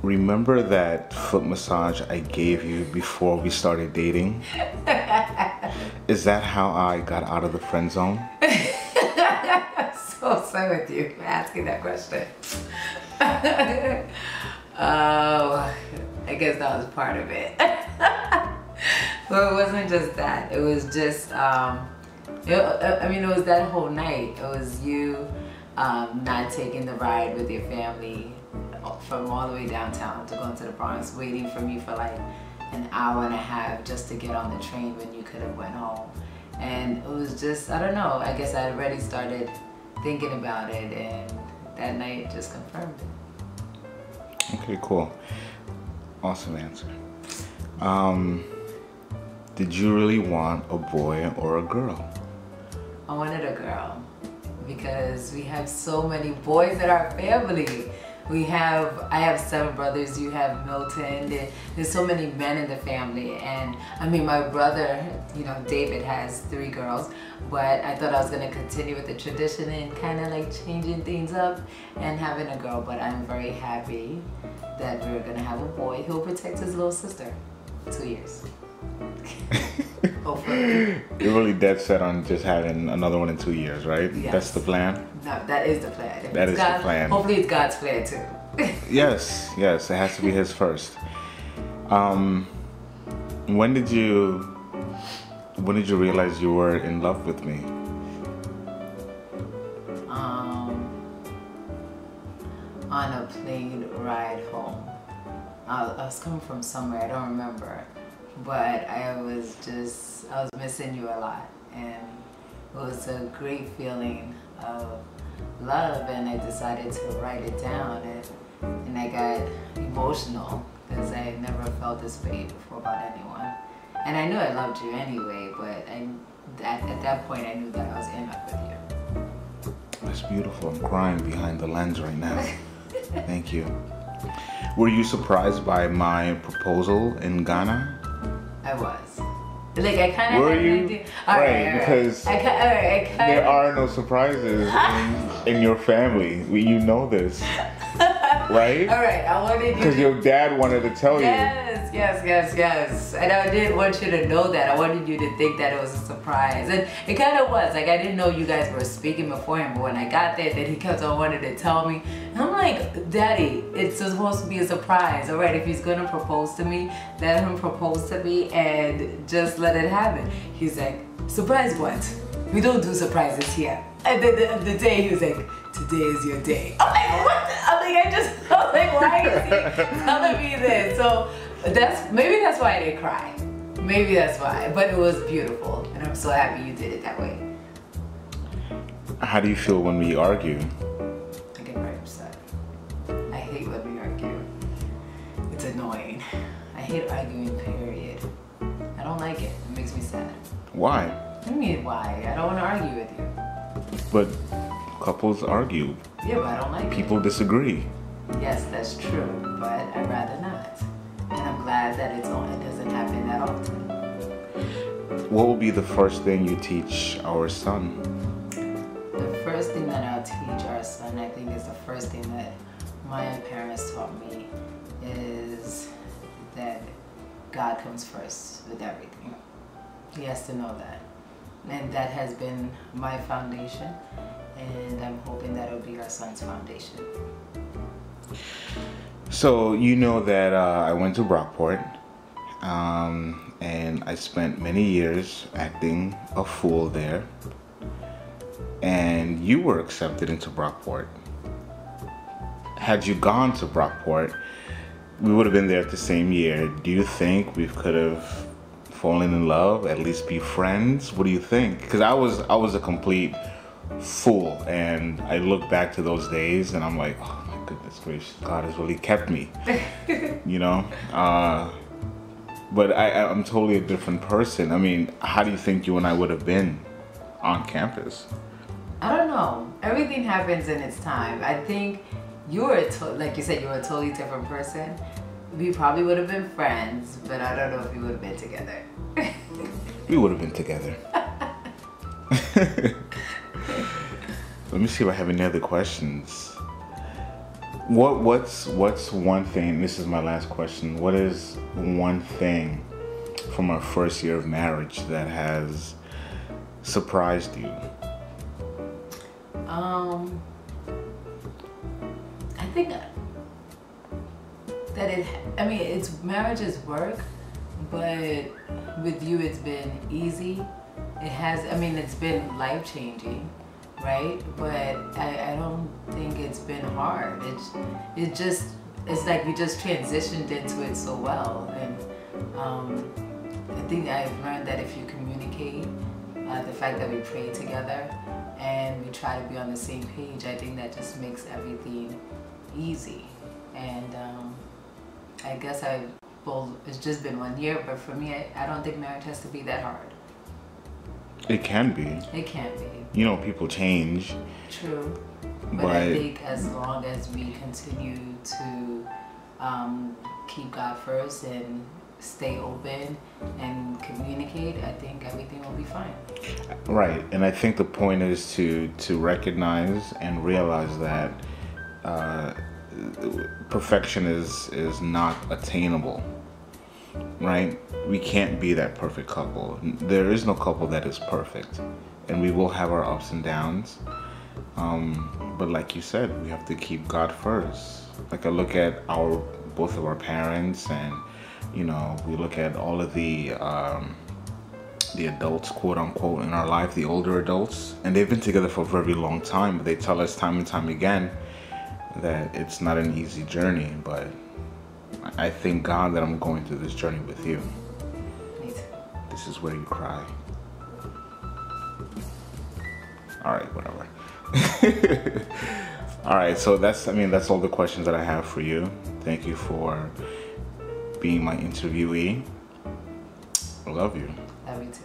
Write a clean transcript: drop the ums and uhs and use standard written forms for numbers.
remember that foot massage I gave you before we started dating? Is that how I got out of the friend zone? So sorry with you for asking that question. I guess that was part of it. But it wasn't just that. It was just, I mean, it was that whole night. It was you not taking the ride with your family from all the way downtown to go into the Bronx, waiting for me for like an hour and a half just to get on the train when you could have went home. And it was just, I don't know, I guess I already started thinking about it, and that night just confirmed it. Okay, cool. Awesome answer. Did you really want a boy or a girl? I wanted a girl because we have so many boys in our family. I have 7 brothers, you have Milton, there's so many men in the family. And I mean, my brother, you know, David has 3 girls, but I thought I was gonna continue with the tradition and kind of like changing things up and having a girl. But I'm very happy that we're gonna have a boy who'll protect his little sister. 2 years. Hopefully. You're really dead set on just having another one in 2 years, right? Yes. That's the plan? No, that is the plan. If that it's is God, the plan. Hopefully it's God's plan too. Yes, it has to be his first. When did you realize you were in love with me? On a plane ride home. I was coming from somewhere, I don't remember. But I was missing you a lot. And it was a great feeling of love, and I decided to write it down, and I got emotional because I never felt this way before about anyone. And I knew I loved you anyway, but at that point I knew that I was in love with you. That's beautiful. I'm crying behind the lens right now. Thank you. Were you surprised by my proposal in Ghana? I was. Like, I kind of had an idea. Right, because there are no surprises in your family. You know this, right? All right, I wanted you because your dad wanted to tell you. Yes. And I didn't want you to know that. I wanted you to think that it was a surprise. And it kind of was. Like, I didn't know you guys were speaking beforehand, but when I got there, then he kept on wanting to tell me. And I'm like, Daddy, it's supposed to be a surprise. All right, if he's going to propose to me, let him propose to me and just let it happen. He's like, surprise what? We don't do surprises here. And then the day he was like, today is your day. I'm like, what? I'm like, why is he telling me this? So maybe that's why I didn't cry. Maybe that's why. But it was beautiful, and I'm so happy you did it that way. How do you feel when we argue? I get very upset. I hate when we argue. It's annoying. I hate arguing, period. I don't like it. It makes me sad. Why? What do you mean why? I don't want to argue with you. But couples argue. Yeah, but I don't like People disagree. Yes, that's true, but I'd rather not. And I'm glad that it doesn't happen that often. What will be the first thing you teach our son? The first thing that I'll teach our son, I think, is the first thing that my parents taught me, is that God comes first with everything. He has to know that. And that has been my foundation, and I'm hoping that it'll be our son's foundation. So you know that I went to Brockport, and I spent many years acting a fool there, and you were accepted into Brockport. Had you gone to Brockport, we would have been there at the same year. Do you think we could have fallen in love, at least be friends? What do you think? Because I was a complete fool, and I look back to those days and I'm like, oh my goodness gracious, God has really kept me. You know, but I'm totally a different person. I mean, how do you think you and I would have been on campus? I don't know. Everything happens in its time. I think you were, like you said, you were a totally different person. We probably would have been friends, but I don't know if we would have been together. We would have been together. Let me see if I have any other questions. What's one thing? This is my last question. What is one thing from our first year of marriage that has surprised you? I think that it's marriage is work, but with you it's been easy. It's been life-changing, right? But I don't think it's been hard. It's like we just transitioned into it so well. And I think I've learned that if you communicate, the fact that we pray together and we try to be on the same page, I think that just makes everything easy. And I guess it's just been 1 year, but for me, I don't think marriage has to be that hard. It can be. It can be. You know, people change. True. But I think as long as we continue to keep God first and stay open and communicate, I think everything will be fine. Right. And I think the point is to recognize and realize that perfection is not attainable. Right? We can't be that perfect couple. There is no couple that is perfect. And we will have our ups and downs. But like you said, we have to keep God first. Like I look at both of our parents, and you know, we look at all of the adults, quote unquote, in our life, the older adults, and they've been together for a very long time, but they tell us time and time again that it's not an easy journey. But I thank God that I'm going through this journey with you. Me too. This is where you cry. All right, whatever. All right, so that's all the questions that I have for you. Thank you for being my interviewee. I love you. Love you too.